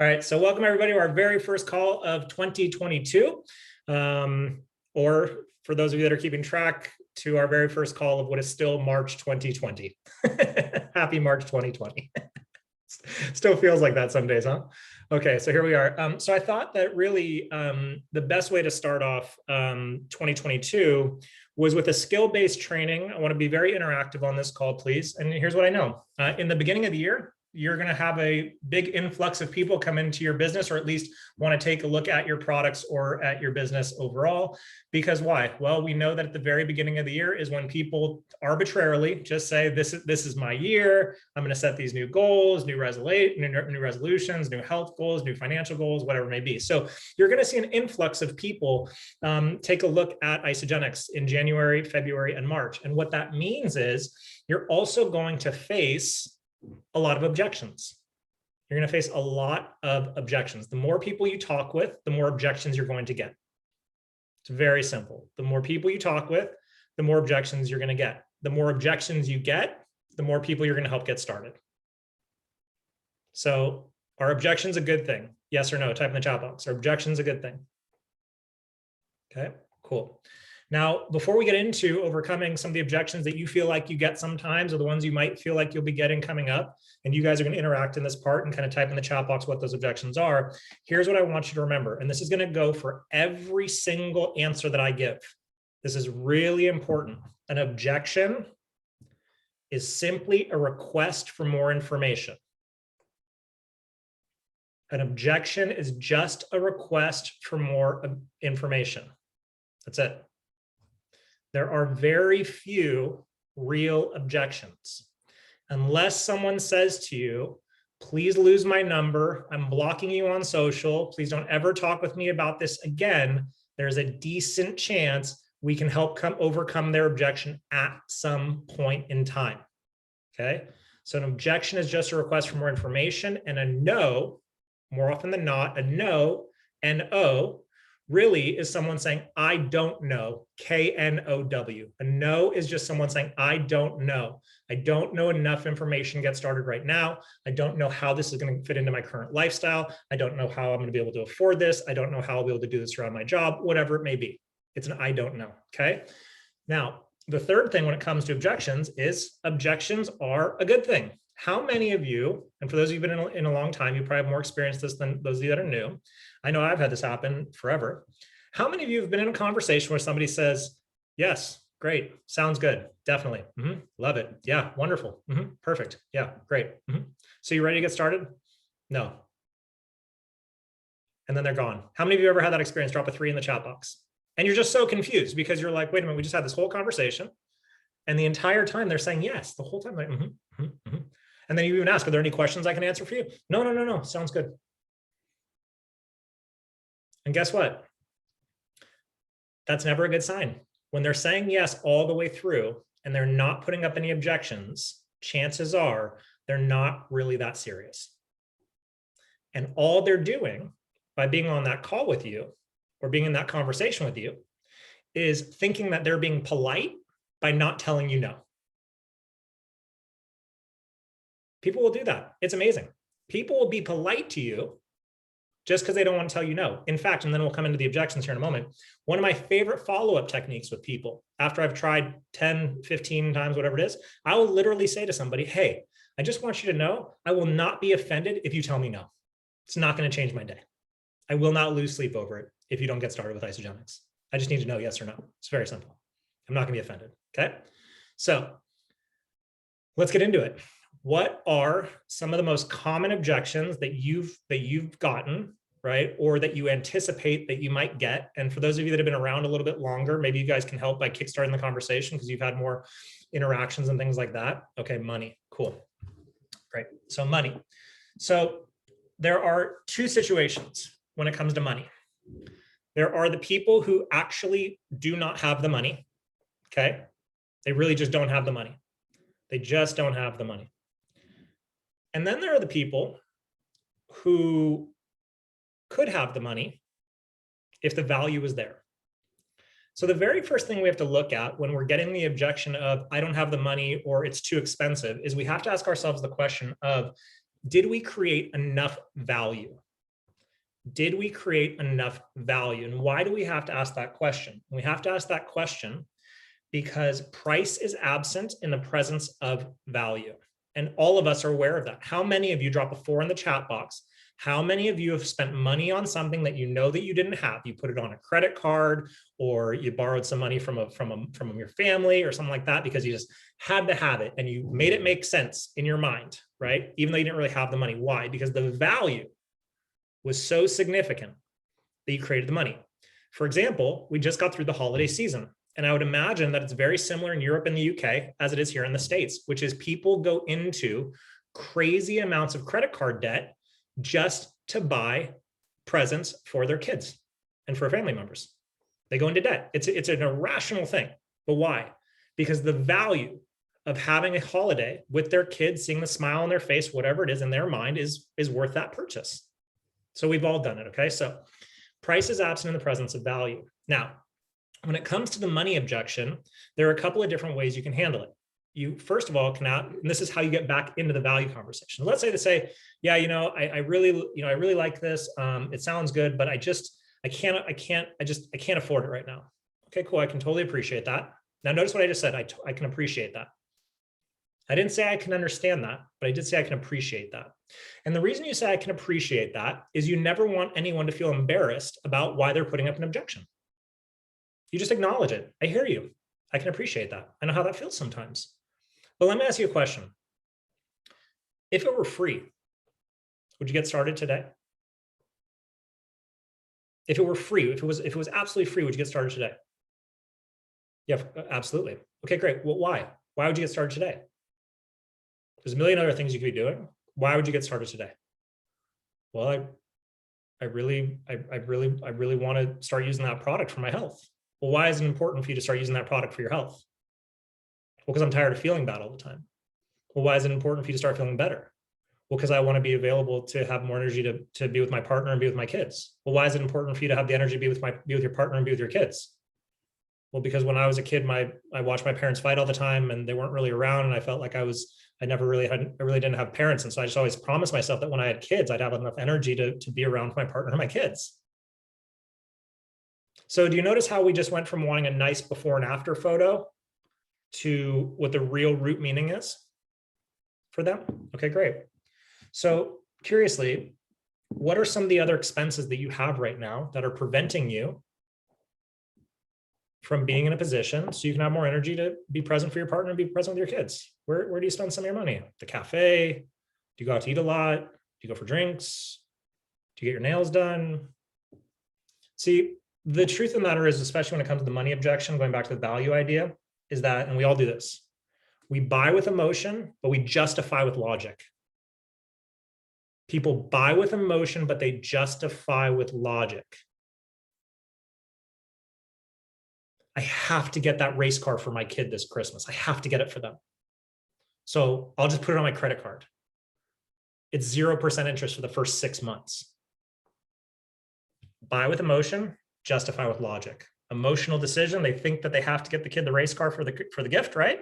All right, so welcome everybody to our very first call of 2022, or for those of you that are keeping track, to our very first call of what is still March 2020. Happy March 2020. Still feels like that some days, huh? Okay, so here we are. So I thought that really the best way to start off 2022 was with a skill-based training. I want to be very interactive on this call, please. And here's what I know. In the beginning of the year, you're going to have a big influx of people come into your business, or at least want to take a look at your products or at your business overall. Because why? Well, we know that at the very beginning of the year is when people arbitrarily just say, this is my year. I'm going to set these new goals, new resolutions, new health goals, new financial goals, whatever it may be. So you're going to see an influx of people take a look at Isagenix in January, February, and March. And what that means is you're also going to face a lot of objections. You're going to face a lot of objections. The more people you talk with, the more objections you're going to get. It's very simple. The more people you talk with, the more objections you're going to get. The more objections you get, the more people you're going to help get started. So are objections a good thing? Yes or no? Type in the chat box. Are objections a good thing? Okay, cool. Now, before we get into overcoming some of the objections that you feel like you get sometimes, or the ones you might feel like you'll be getting coming up, and you guys are going to interact in this part and kind of type in the chat box what those objections are, here's what I want you to remember. And this is going to go for every single answer that I give. This is really important. An objection is simply a request for more information. An objection is just a request for more information. That's it. There are very few real objections. Unless someone says to you, please lose my number, I'm blocking you on social, please don't ever talk with me about this again, there's a decent chance we can help overcome their objection at some point in time. Okay? So an objection is just a request for more information, and a no, more often than not, a no, N-O, really is someone saying, I don't know, K-N-O-W. A no is just someone saying, I don't know. I don't know enough information to get started right now. I don't know how this is going to fit into my current lifestyle. I don't know how I'm going to be able to afford this. I don't know how I'll be able to do this around my job, whatever it may be. It's an I don't know, okay? Now, the third thing when it comes to objections is objections are a good thing. How many of you, and for those of you who've been in a long time, you probably have more experience this than those of you that are new. I know I've had this happen forever. How many of you have been in a conversation where somebody says, yes, great, sounds good, definitely, love it, yeah, wonderful, perfect, yeah, great. So you ready to get started? No. And then they're gone. How many of you ever had that experience? Drop a 3 in the chat box. And you're just so confused because you're like, wait a minute, we just had this whole conversation. And the entire time they're saying yes, the whole time, like, And then you even ask, are there any questions I can answer for you? No, sounds good. And guess what? That's never a good sign. When they're saying yes all the way through and they're not putting up any objections, chances are they're not really that serious. And all they're doing by being on that call with you or being in that conversation with you is thinking that they're being polite by not telling you no. People will do that. It's amazing. People will be polite to you just because they don't want to tell you no. In fact, and then we'll come into the objections here in a moment, one of my favorite follow-up techniques with people, after I've tried 10, 15 times, whatever it is, I will literally say to somebody, hey, I just want you to know, I will not be offended if you tell me no. It's not going to change my day. I will not lose sleep over it if you don't get started with Isagenix. I just need to know yes or no. It's very simple. I'm not going to be offended. Okay. So let's get into it. What are some of the most common objections that you've gotten, right? Or that you anticipate that you might get? And for those of you that have been around a little bit longer, maybe you guys can help by kickstarting the conversation because you've had more interactions and things like that. Okay, money, cool. Great, so money. So there are two situations when it comes to money. There are the people who actually do not have the money, okay? They really just don't have the money. They just don't have the money. And then there are the people who could have the money if the value was there. So the very first thing we have to look at when we're getting the objection of, I don't have the money or it's too expensive, is we have to ask ourselves the question of, did we create enough value? Did we create enough value? And why do we have to ask that question? We have to ask that question because price is absent in the presence of value. And all of us are aware of that. How many of you, drop a 4 in the chat box, how many of you have spent money on something that you know that you didn't have? You put it on a credit card, or you borrowed some money from your family or something like that because you just had to have it and you made it make sense in your mind, right? Even though you didn't really have the money. Why? Because the value was so significant that you created the money. For example, we just got through the holiday season. And I would imagine that it's very similar in Europe and the UK as it is here in the States, which is people go into crazy amounts of credit card debt just to buy presents for their kids and for family members. They go into debt. It's an irrational thing. But why? Because the value of having a holiday with their kids, seeing the smile on their face, whatever it is in their mind is worth that purchase. So we've all done it, okay? So price is absent in the presence of value. Now, when it comes to the money objection, there are a couple of different ways you can handle it. You, first of all, can and this is how you get back into the value conversation. Let's say to say, yeah, I really like this. It sounds good, but I can't afford it right now. Okay, cool. I can totally appreciate that. Now, notice what I just said. I can appreciate that. I didn't say I can understand that, but I did say I can appreciate that. And the reason you say I can appreciate that is you never want anyone to feel embarrassed about why they're putting up an objection. You just acknowledge it. I hear you. I can appreciate that. I know how that feels sometimes. But let me ask you a question. If it were free, would you get started today? If it were free, if it was absolutely free, would you get started today? Yeah, absolutely. Okay, great. Well, why? Why would you get started today? There's a million other things you could be doing. Why would you get started today? Well, I really want to start using that product for my health. Well, why is it important for you to start using that product for your health? Well, because I'm tired of feeling bad all the time. Well, why is it important for you to start feeling better? Well, because I want to be available to have more energy to be with my partner and be with my kids. Well, why is it important for you to have the energy to be with your partner and be with your kids? Well, because when I was a kid, I watched my parents fight all the time and they weren't really around. And I felt like I really didn't have parents. And so I just always promised myself that when I had kids, I'd have enough energy to be around my partner and my kids. So do you notice how we just went from wanting a nice before and after photo to what the real root meaning is for them? Okay, great. So curiously, what are some of the other expenses that you have right now that are preventing you from being in a position so you can have more energy to be present for your partner and be present with your kids? Where do you spend some of your money? The cafe? Do you go out to eat a lot? Do you go for drinks? Do you get your nails done? See, the truth of the matter is, especially when it comes to the money objection, going back to the value idea, is that, and we all do this, we buy with emotion, but we justify with logic. People buy with emotion, but they justify with logic. I have to get that race car for my kid this Christmas. I have to get it for them. So I'll just put it on my credit card. It's 0% interest for the first 6 months. Buy with emotion, justify with logic. Emotional decision, they think that they have to get the kid the race car for the gift, right?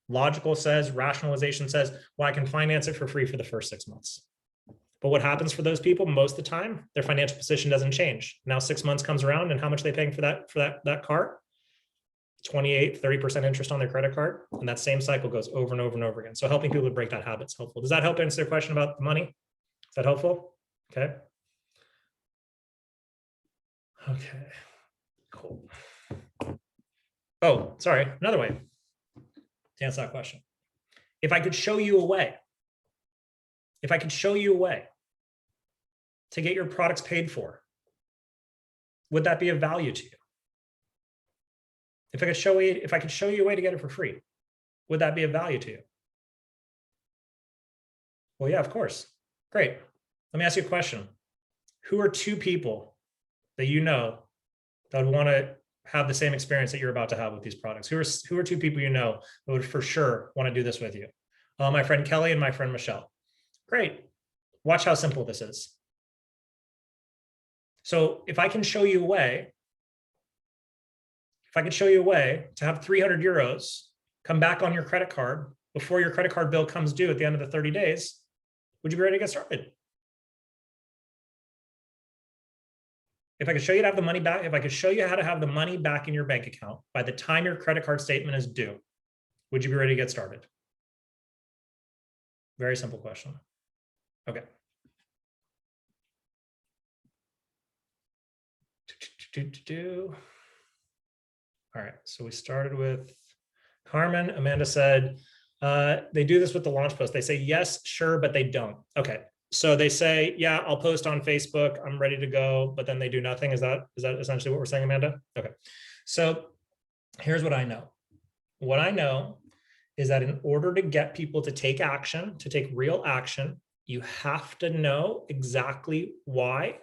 Logical says, rationalization says, well, I can finance it for free for the first 6 months. But what happens for those people most of the time, their financial position doesn't change. Now 6 months comes around and how much are they paying for that car? 28, 30% interest on their credit card. And that same cycle goes over and over and over again. So helping people to break that habit is helpful. Does that help answer your question about the money? Is that helpful? Okay. Okay, cool. Oh, sorry, another way to answer that question. If I could show you a way, to get your products paid for, would that be of value to you? If I could show you a way to get it for free, would that be of value to you? Well, yeah, of course. Great. Let me ask you a question. Who are 2 people that you know that would want to have the same experience that you're about to have with these products? Who are 2 people you know that would for sure want to do this with you? My friend Kelly and my friend Michelle. Great. Watch how simple this is. So if I can show you a way, to have 300 euros come back on your credit card before your credit card bill comes due at the end of the 30 days, would you be ready to get started? If I could show you how to have the money back, if I could show you how to have the money back in your bank account by the time your credit card statement is due, would you be ready to get started? Very simple question. Okay. All right, so we started with Carmen. Amanda said, they do this with the launch post. They say, yes, sure, but they don't. Okay, so they say, yeah, I'll post on Facebook. I'm ready to go, but then they do nothing. Is that essentially what we're saying, Amanda? Okay, so here's what I know. What I know is that in order to get people to take action, to take real action, you have to know exactly why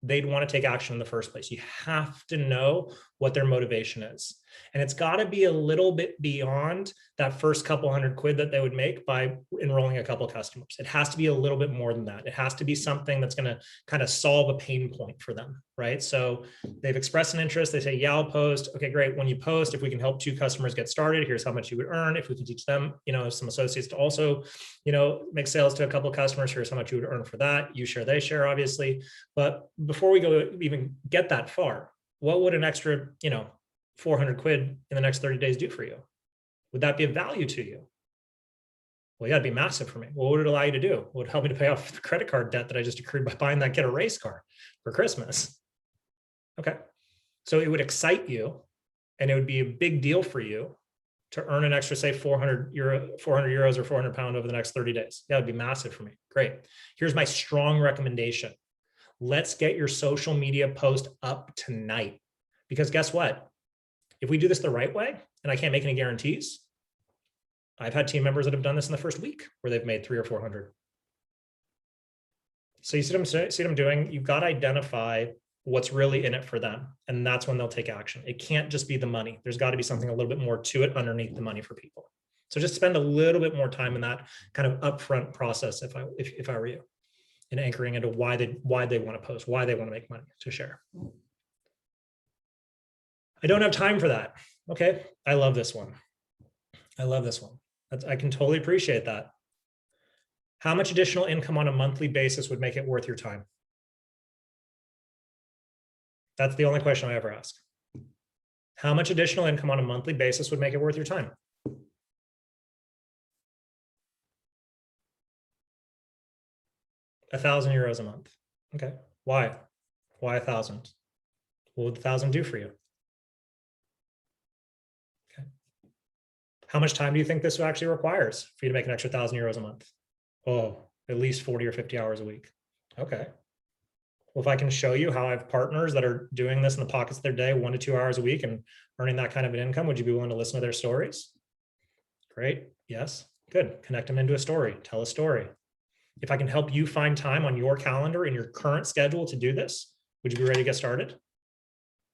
they'd want to take action in the first place. You have to know what their motivation is. And it's got to be a little bit beyond that first couple $100 that they would make by enrolling a couple of customers. It has to be a little bit more than that. It has to be something that's going to kind of solve a pain point for them, right? So they've expressed an interest. They say, yeah, I'll post. Okay, great. When you post, if we can help 2 customers get started, here's how much you would earn. If we can teach them, some associates to also, make sales to a couple of customers, here's how much you would earn for that. You share, they share, obviously. But before we go even get that far, what would an extra, $400 in the next 30 days do for you? Would that be of value to you? Well, yeah, it'd be massive for me. What would it allow you to do? It would help me to pay off the credit card debt that I just accrued by buying that Get a Race car for Christmas. Okay. So it would excite you, and it would be a big deal for you to earn an extra, say, 400 euros or 400 pounds over the next 30 days. That would be massive for me. Great. Here's my strong recommendation. Let's get your social media post up tonight. Because guess what? If we do this the right way, and I can't make any guarantees, I've had team members that have done this in the first week where they've made 300 or 400. So you see what I'm doing? You've got to identify what's really in it for them. And that's when they'll take action. It can't just be the money. There's got to be something a little bit more to it underneath the money for people. So just spend a little bit more time in that kind of upfront process if I were you, and anchoring into why they want to post, why they want to make money to share. I don't have time for that. Okay, I love this one. I love this one. I can totally appreciate that. How much additional income on a monthly basis would make it worth your time? That's the only question I ever ask. How much additional income on a monthly basis would make it worth your time? €1,000 a month. Okay, why? Why 1,000? What would 1,000 do for you? Okay. How much time do you think this actually requires for you to make an extra €1,000 a month? Oh, at least 40 or 50 hours a week. Okay. Well, if I can show you how I have partners that are doing this in the pockets of their day, 1 to 2 hours a week and earning that kind of an income, would you be willing to listen to their stories? Great. Yes. Good. Connect them into a story. Tell a story. If I can help you find time on your calendar in your current schedule to do this, would you be ready to get started?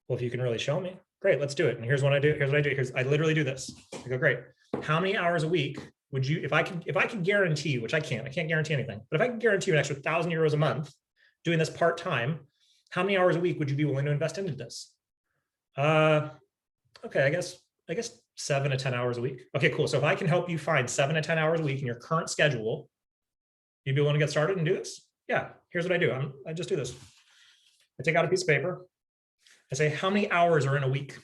Well, if you can really show me, great, let's do it. And here's what I do. Here's what I do. I literally do this. I go, great. How many hours a week would you, if I could guarantee you, which I can't guarantee anything, but if I can guarantee you an extra €1,000 a month doing this part-time, how many hours a week would you be willing to invest into this? Okay, I guess 7 to 10 hours a week. Okay, cool. So if I can help you find 7 to 10 hours a week in your current schedule, you'd be willing to get started and do this? Yeah, here's what I do. I just do this. I take out a piece of paper. I say, how many hours are in a week?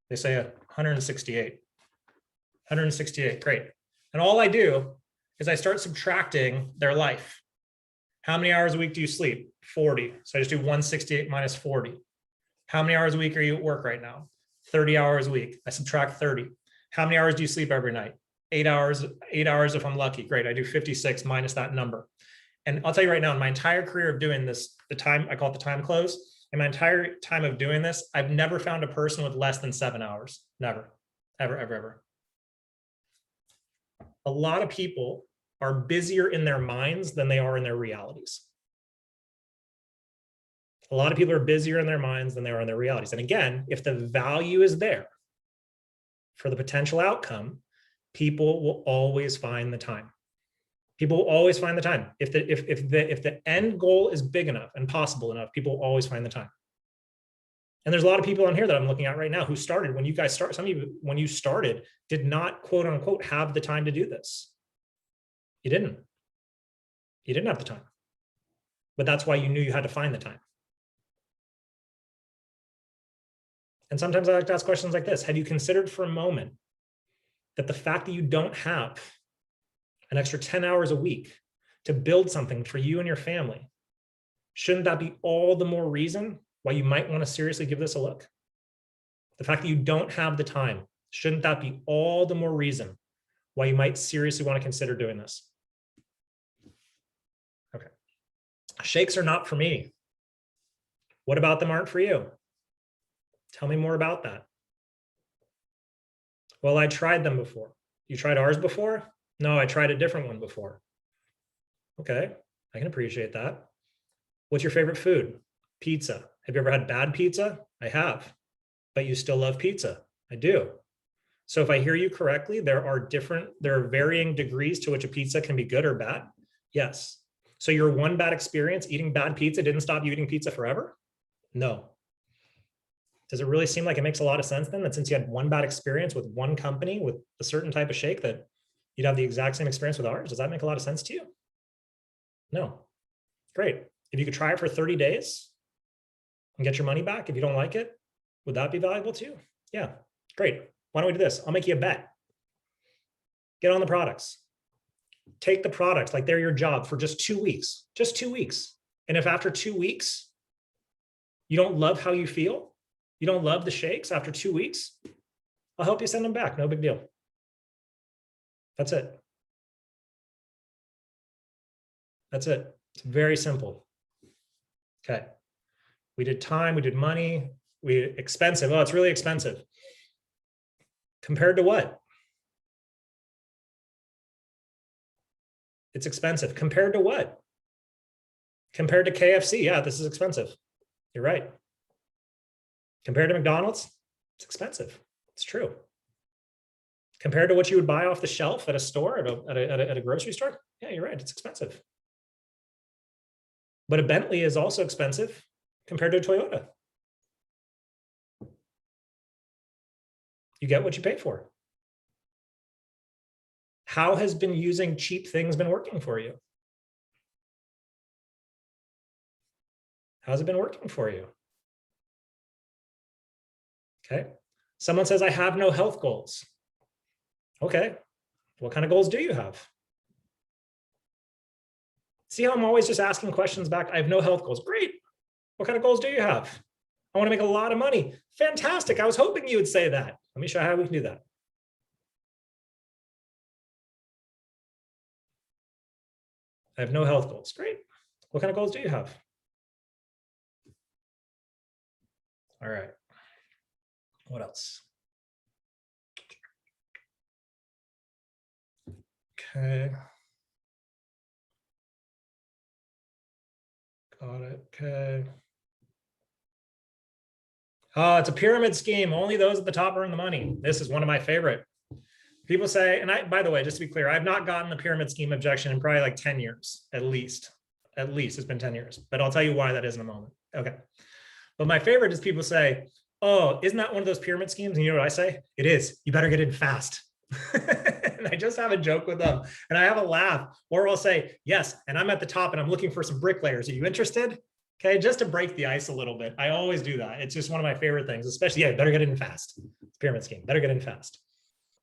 They say 168. 168, great. And all I do is I start subtracting their life. How many hours a week do you sleep? 40. So I just do 168 minus 40. How many hours a week are you at work right now? 30 hours a week. I subtract 30. How many hours do you sleep every night? 8 hours if I'm lucky. Great. I do 56 minus that number. And I'll tell you right now, in my entire career of doing this, I call it the time close. In my entire time of doing this, I've never found a person with less than 7 hours. Never, ever, ever, ever. A lot of people are busier in their minds than they are in their realities. A lot of people are busier in their minds than they are in their realities. And again, if the value is there for the potential outcome, people will always find the time. People will always find the time. If the end goal is big enough and possible enough, people will always find the time. And there's a lot of people on here that I'm looking at right now who started when you guys start. Some of you, when you started, did not quote unquote have the time to do this. You didn't. You didn't have the time. But that's why you knew you had to find the time. And sometimes I like to ask questions like this. Have you considered for a moment that the fact that you don't have an extra 10 hours a week to build something for you and your family, shouldn't that be all the more reason why you might want to seriously give this a look? The fact that you don't have the time, shouldn't that be all the more reason why you might seriously want to consider doing this? Okay. Shakes are not for me. What about them aren't for you? Tell me more about that. Well, I tried them before. You tried ours before? No, I tried a different one before. Okay, I can appreciate that. What's your favorite food? Pizza. Have you ever had bad pizza? I have. But you still love pizza? I do. So if I hear you correctly, there are varying degrees to which a pizza can be good or bad. Yes. So your one bad experience eating bad pizza didn't stop you eating pizza forever? No. Does it really seem like it makes a lot of sense then that since you had one bad experience with one company with a certain type of shake that you'd have the exact same experience with ours? Does that make a lot of sense to you? No. Great. If you could try it for 30 days and get your money back if you don't like it, would that be valuable to you? Yeah, great. Why don't we do this? I'll make you a bet. Get on the products. Take the products like they're your job for just 2 weeks, just 2 weeks. And if after 2 weeks, you don't love how you feel, you don't love the shakes after 2 weeks, I'll help you send them back. No big deal. That's it. That's it. It's very simple. Okay. We did time, we did money, expensive. Oh, it's really expensive. Compared to what? It's expensive. Compared to what? Compared to KFC. Yeah, this is expensive. You're right. Compared to McDonald's, it's expensive. It's true. Compared to what you would buy off the shelf at a store, at a grocery store, yeah, you're right. It's expensive. But a Bentley is also expensive compared to a Toyota. You get what you pay for. How has been using cheap things been working for you? How's it been working for you? Okay. Someone says, I have no health goals. Okay. What kind of goals do you have? See how I'm always just asking questions back? I have no health goals. Great. What kind of goals do you have? I want to make a lot of money. Fantastic. I was hoping you would say that. Let me show you how we can do that. I have no health goals. Great. What kind of goals do you have? All right. What else? Okay. Got it. Okay. Oh, it's a pyramid scheme. Only those at the top earn the money. This is one of my favorite. People say, and by the way, just to be clear, I've not gotten the pyramid scheme objection in probably like 10 years, at least. At least it's been 10 years, but I'll tell you why that is in a moment. Okay. But my favorite is people say, oh, isn't that one of those pyramid schemes? And you know what I say? It is. You better get in fast. And I just have a joke with them and I have a laugh, or I'll say, yes, and I'm at the top and I'm looking for some bricklayers. Are you interested? Okay, just to break the ice a little bit. I always do that. It's just one of my favorite things, especially, yeah, better get in fast. It's a pyramid scheme, better get in fast.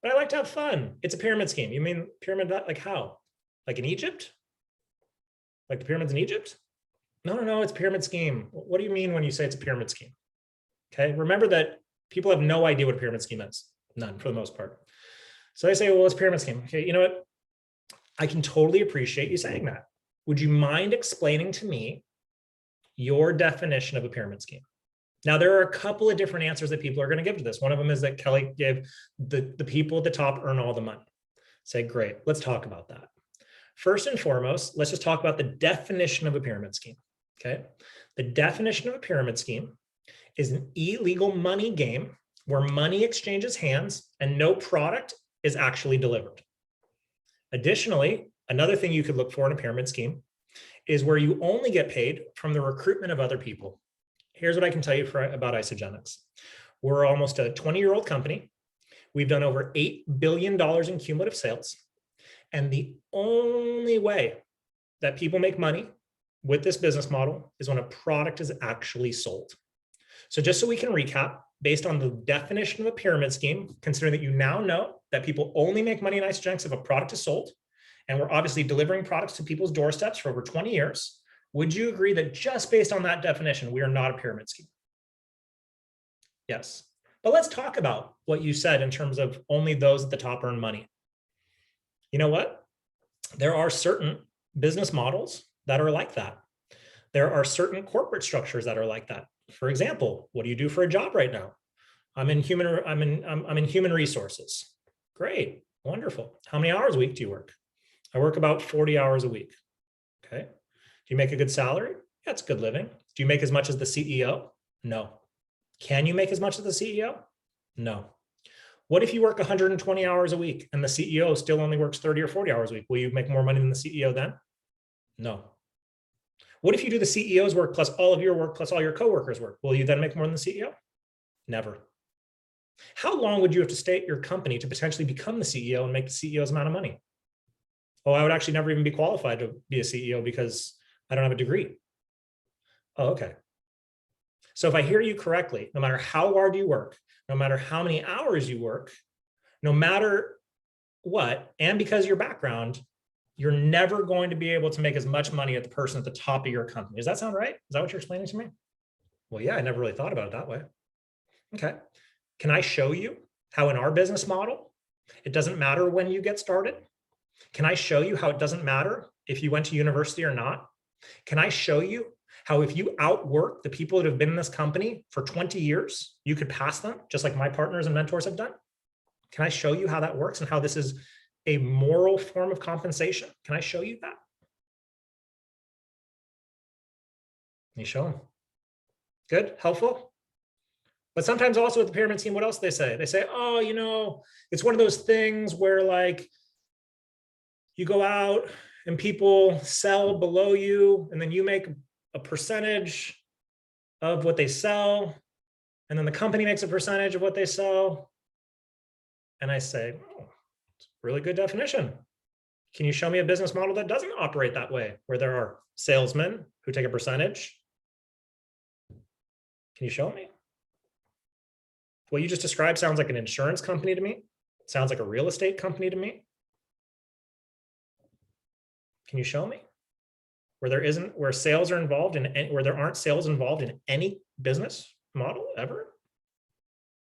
But I like to have fun. It's a pyramid scheme. You mean pyramid, like how? Like in Egypt? Like the pyramids in Egypt? No, it's a pyramid scheme. What do you mean when you say it's a pyramid scheme? Okay, remember that people have no idea what a pyramid scheme is. None, for the most part. So they say, well, it's a pyramid scheme. Okay, you know what? I can totally appreciate you saying that. Would you mind explaining to me your definition of a pyramid scheme? Now, there are a couple of different answers that people are going to give to this. One of them is that Kelly gave the people at the top earn all the money. Say, great, let's talk about that. First and foremost, let's just talk about the definition of a pyramid scheme. Okay, the definition of a pyramid scheme is an illegal money game where money exchanges hands and no product is actually delivered. Additionally, another thing you could look for in a pyramid scheme is where you only get paid from the recruitment of other people. Here's what I can tell you about Isogenics. We're almost a 20-year-old company. We've done over $8 billion in cumulative sales. And the only way that people make money with this business model is when a product is actually sold. So just so we can recap, based on the definition of a pyramid scheme, considering that you now know that people only make money in Isagenix if a product is sold, and we're obviously delivering products to people's doorsteps for over 20 years, would you agree that just based on that definition, we are not a pyramid scheme? Yes. But let's talk about what you said in terms of only those at the top earn money. You know what? There are certain business models that are like that. There are certain corporate structures that are like that. For example, what do you do for a job right now? I'm in human resources. Great, wonderful. How many hours a week do you work? I work about 40 hours a week. Okay. Do you make a good salary? Yeah, it's good living. Do you make as much as the CEO? No. Can you make as much as the CEO? No. What if you work 120 hours a week and the CEO still only works 30 or 40 hours a week? Will you make more money than the CEO then? No. What if you do the CEO's work plus all of your work plus all your coworkers' work? Will you then make more than the CEO? Never. How long would you have to stay at your company to potentially become the CEO and make the CEO's amount of money? Oh, I would actually never even be qualified to be a CEO because I don't have a degree. Oh, okay. So if I hear you correctly, no matter how hard you work, no matter how many hours you work, no matter what, and because of your background, you're never going to be able to make as much money as the person at the top of your company. Does that sound right? Is that what you're explaining to me? Well, yeah, I never really thought about it that way. Okay. Can I show you how in our business model, it doesn't matter when you get started? Can I show you how it doesn't matter if you went to university or not? Can I show you how if you outwork the people that have been in this company for 20 years, you could pass them just like my partners and mentors have done? Can I show you how that works and how this is a moral form of compensation? Can I show you that? Let me show them. Good, helpful. But sometimes also with the pyramid scheme, what else do they say? They say, oh, you know, it's one of those things where like you go out and people sell below you and then you make a percentage of what they sell. And then the company makes a percentage of what they sell. And I say, oh, it's a really good definition. Can you show me a business model that doesn't operate that way, where there are salesmen who take a percentage? Can you show me? What you just described sounds like an insurance company to me. It sounds like a real estate company to me. Can you show me where sales are involved in, where there aren't sales involved in any business model ever?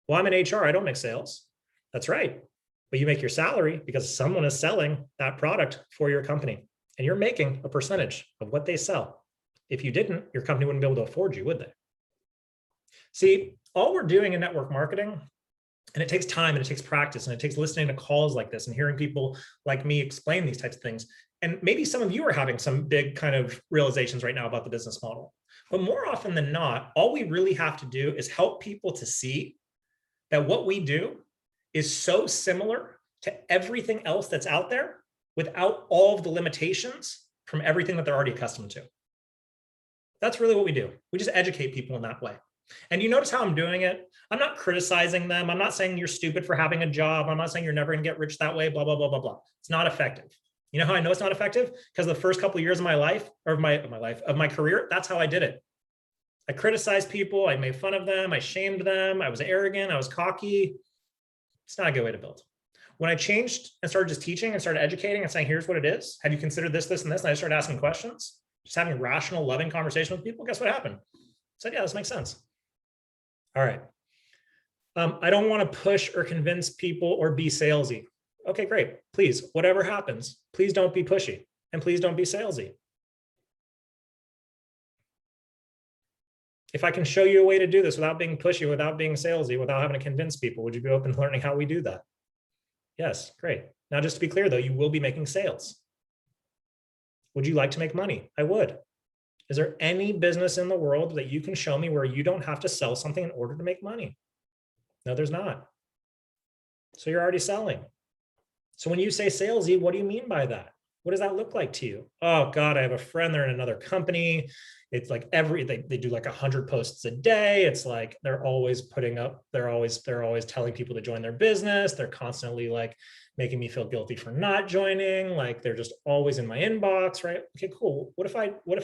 Well, I'm in HR, I don't make sales. That's right. But you make your salary because someone is selling that product for your company and you're making a percentage of what they sell. If you didn't, your company wouldn't be able to afford you, would they? See, all we're doing in network marketing, and it takes time and it takes practice and it takes listening to calls like this and hearing people like me explain these types of things. And maybe some of you are having some big kind of realizations right now about the business model. But more often than not, all we really have to do is help people to see that what we do is so similar to everything else that's out there without all of the limitations from everything that they're already accustomed to. That's really what we do. We just educate people in that way. And you notice how I'm doing it? I'm not criticizing them. I'm not saying you're stupid for having a job. I'm not saying you're never going to get rich that way, blah, blah, blah, blah, blah. It's not effective. You know how I know it's not effective? Because the first couple of years of my life, or of my career, that's how I did it. I criticized people. I made fun of them. I shamed them. I was arrogant. I was cocky. It's not a good way to build. When I changed and started just teaching and started educating and saying, here's what it is. Have you considered this, this, and this? And I just started asking questions, just having rational, loving conversation with people. Guess what happened? I said, yeah, this makes sense. All right. I don't want to push or convince people or be salesy. Okay, great. Please, whatever happens, please don't be pushy and please don't be salesy. If I can show you a way to do this without being pushy, without being salesy, without having to convince people, would you be open to learning how we do that? Yes, great. Now, just to be clear though, you will be making sales. Would you like to make money? I would. Is there any business in the world that you can show me where you don't have to sell something in order to make money? No, there's not. So you're already selling. So when you say salesy, what do you mean by that? What does that look like to you? Oh God, I have a friend, they're in another company. It's like they do like 100 posts a day. It's like they're always putting up, they're always telling people to join their business. They're constantly like making me feel guilty for not joining. Like they're just always in my inbox, right? Okay, cool. What if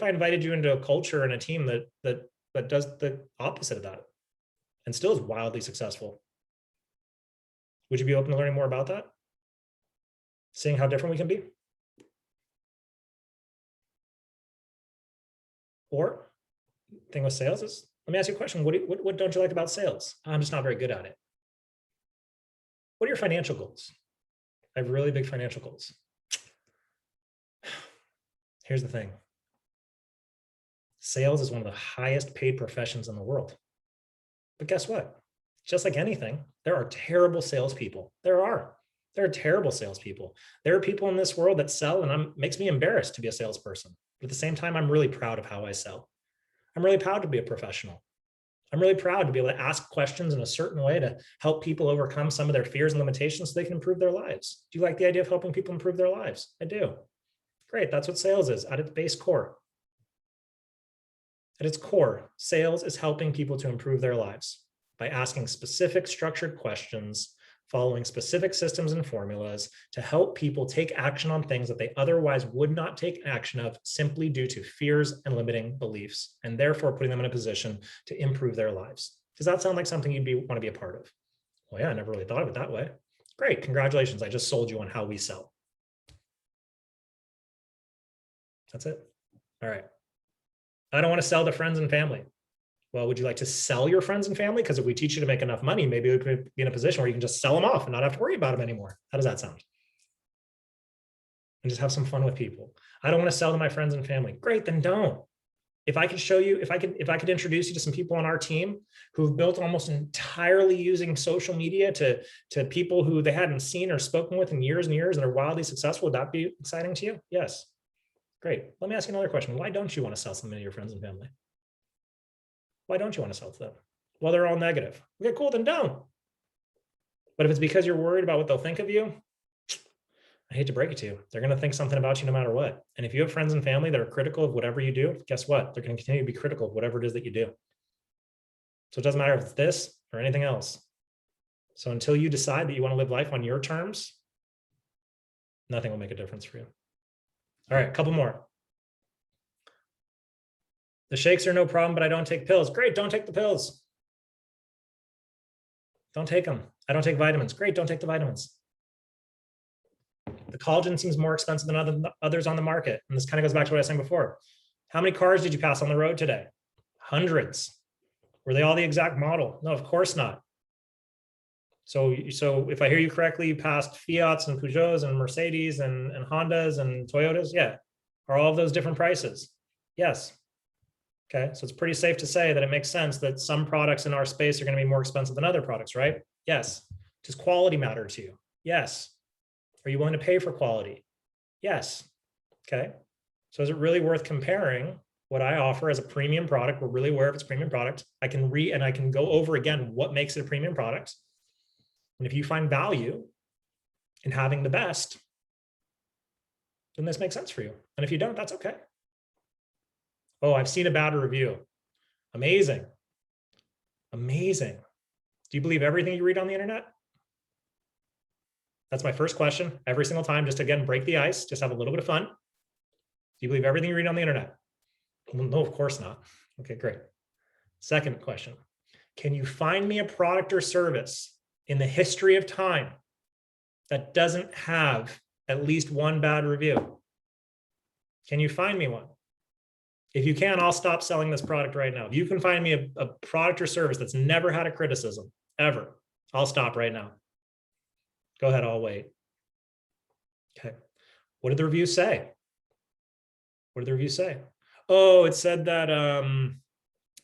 I invited you into a culture and a team that does the opposite of that? and still is wildly successful. Would you be open to learning more about that? Seeing how different we can be? Or thing with sales is, let me ask you a question. What don't you like about sales? I'm just not very good at it. What are your financial goals? I have really big financial goals. Here's the thing. Sales is one of the highest paid professions in the world. But guess what? Just like anything, there are terrible salespeople. There are terrible salespeople. There are people in this world that sell, and it makes me embarrassed to be a salesperson. But at the same time, I'm really proud of how I sell. I'm really proud to be a professional. I'm really proud to be able to ask questions in a certain way to help people overcome some of their fears and limitations so they can improve their lives. Do you like the idea of helping people improve their lives? I do. Great. That's what sales is at its base core. At its core, sales is helping people to improve their lives by asking specific structured questions, following specific systems and formulas to help people take action on things that they otherwise would not take action of simply due to fears and limiting beliefs, and therefore putting them in a position to improve their lives. Does that sound like something you'd want to be a part of? Well, yeah, I never really thought of it that way. Great, congratulations. I just sold you on how we sell. That's it. All right. I don't want to sell to friends and family. Well, would you like to sell your friends and family? Because if we teach you to make enough money, maybe we could be in a position where you can just sell them off and not have to worry about them anymore. How does that sound? And just have some fun with people. I don't want to sell to my friends and family. Great, then don't. If I could show you, if I could introduce you to some people on our team who've built almost entirely using social media to people who they hadn't seen or spoken with in years and years and are wildly successful, would that be exciting to you? Yes. Great. Let me ask you another question. Why don't you want to sell something to your friends and family? Why don't you want to sell to them? Well, they're all negative. Okay, cool, then don't. But if it's because you're worried about what they'll think of you, I hate to break it to you, they're going to think something about you no matter what. And if you have friends and family that are critical of whatever you do, guess what? They're going to continue to be critical of whatever it is that you do. So it doesn't matter if it's this or anything else. So until you decide that you want to live life on your terms, nothing will make a difference for you. All right, a couple more. The shakes are no problem, but I don't take pills. Great, don't take the pills. Don't take them. I don't take vitamins. Great, don't take the vitamins. The collagen seems more expensive than others on the market. And this kind of goes back to what I was saying before. How many cars did you pass on the road today? Hundreds. Were they all the exact model? No, of course not. So if I hear you correctly, you passed Fiats and Peugeots and Mercedes and Hondas and Toyotas. Yeah. Are all of those different prices? Yes. Okay. So it's pretty safe to say that it makes sense that some products in our space are going to be more expensive than other products, right? Yes. Does quality matter to you? Yes. Are you willing to pay for quality? Yes. Okay. So is it really worth comparing what I offer as a premium product? We're really aware of its premium product. I can go over again what makes it a premium product. And if you find value in having the best, then this makes sense for you. And if you don't, that's okay. Oh, I've seen a bad review. Amazing. Amazing. Do you believe everything you read on the internet? That's my first question every single time, just to, again, break the ice, just have a little bit of fun. Do you believe everything you read on the internet? Well, no, of course not. Okay, great. Second question. Can you find me a product or service in the history of time that doesn't have at least one bad review? Can you find me one? If you can, I'll stop selling this product right now. If you can find me a product or service that's never had a criticism, ever, I'll stop right now. Go ahead, I'll wait. Okay. What did the review say? What did the review say? Oh, it said that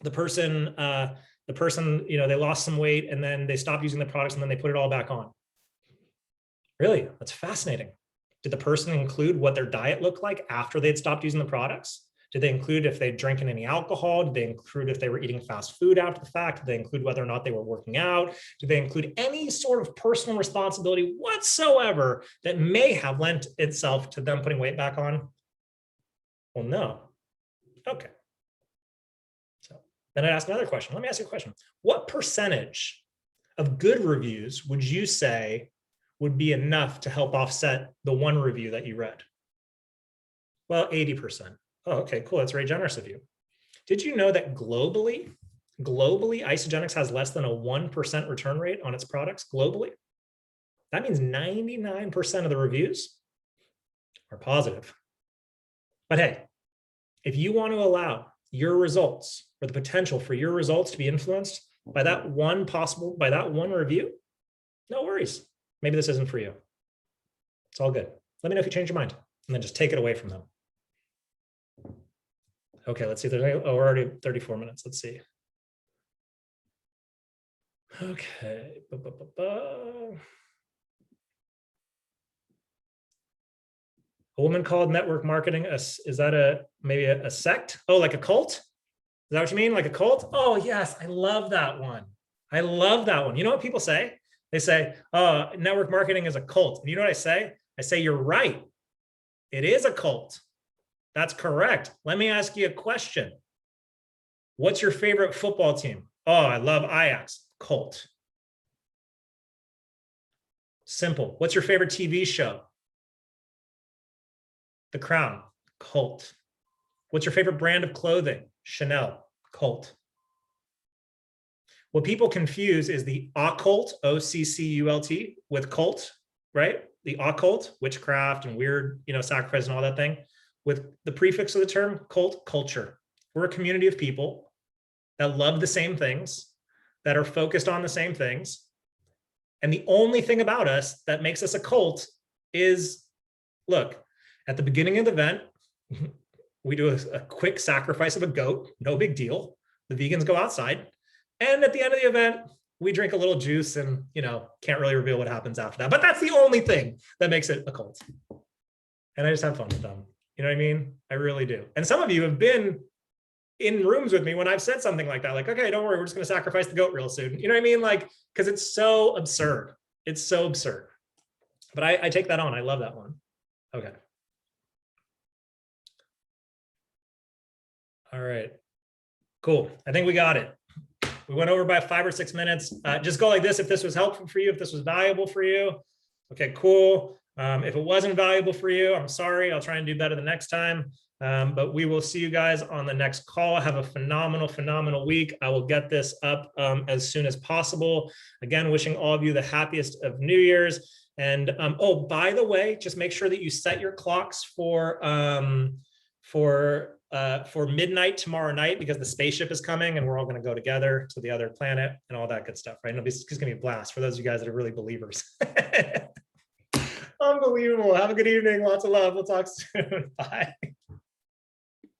the person, they lost some weight and then they stopped using the products and then they put it all back on. Really? That's fascinating. Did the person include what their diet looked like after they'd stopped using the products? Did they include if they'd drinking any alcohol? Did they include if they were eating fast food after the fact? Did they include whether or not they were working out? Did they include any sort of personal responsibility whatsoever that may have lent itself to them putting weight back on? Well, no. Okay. So then I'd ask another question. Let me ask you a question. What percentage of good reviews would you say would be enough to help offset the one review that you read? Well, 80%. Oh, okay, cool. That's very generous of you. Did you know that globally, globally, Isogenics has less than a 1% return rate on its products globally. That means 99% of the reviews are positive. But hey, if you want to allow your results or the potential for your results to be influenced by that one review, no worries. Maybe this isn't for you. It's all good. Let me know if you change your mind and then just take it away from them. Okay, let's see if there's any, oh, we're already 34 minutes. Let's see. Okay. A woman called network marketing. Is that maybe a sect? Oh, like a cult? Is that what you mean? Like a cult? Oh, yes. I love that one. I love that one. You know what people say? They say, oh, network marketing is a cult. And you know what I say? I say, you're right. It is a cult. That's correct. Let me ask you a question. What's your favorite football team? Oh, I love Ajax. Cult. Simple. What's your favorite TV show? The Crown. Cult. What's your favorite brand of clothing? Chanel. Cult. What people confuse is the occult, O-C-C-U-L-T, with cult, right? The occult, witchcraft and weird, sacrifice and all that thing, with the prefix of the term cult, culture. We're a community of people that love the same things, that are focused on the same things. And the only thing about us that makes us a cult is, look, at the beginning of the event, we do a quick sacrifice of a goat, no big deal. The vegans go outside. And at the end of the event, we drink a little juice and, can't really reveal what happens after that. But that's the only thing that makes it a cult. And I just have fun with them. You know what I mean? I really do. And some of you have been in rooms with me when I've said something like that, like, okay, don't worry, we're just going to sacrifice the goat real soon. You know what I mean? Like, because it's so absurd. It's so absurd. But I take that on. I love that one. Okay. All right. Cool. I think we got it. We went over by 5 or 6 minutes. Just go like this if this was helpful for you, if this was valuable for you. Okay, cool. If it wasn't valuable for you, I'm sorry. I'll try and do better the next time. But we will see you guys on the next call. Have a phenomenal, phenomenal week. I will get this up as soon as possible. Again, wishing all of you the happiest of New Year's. And oh, by the way, just make sure that you set your clocks for midnight tomorrow night, because the spaceship is coming and we're all going to go together to the other planet and all that good stuff, right? It's going to be a blast for those of you guys that are really believers. Unbelievable. Have a good evening. Lots of love. We'll talk soon. Bye.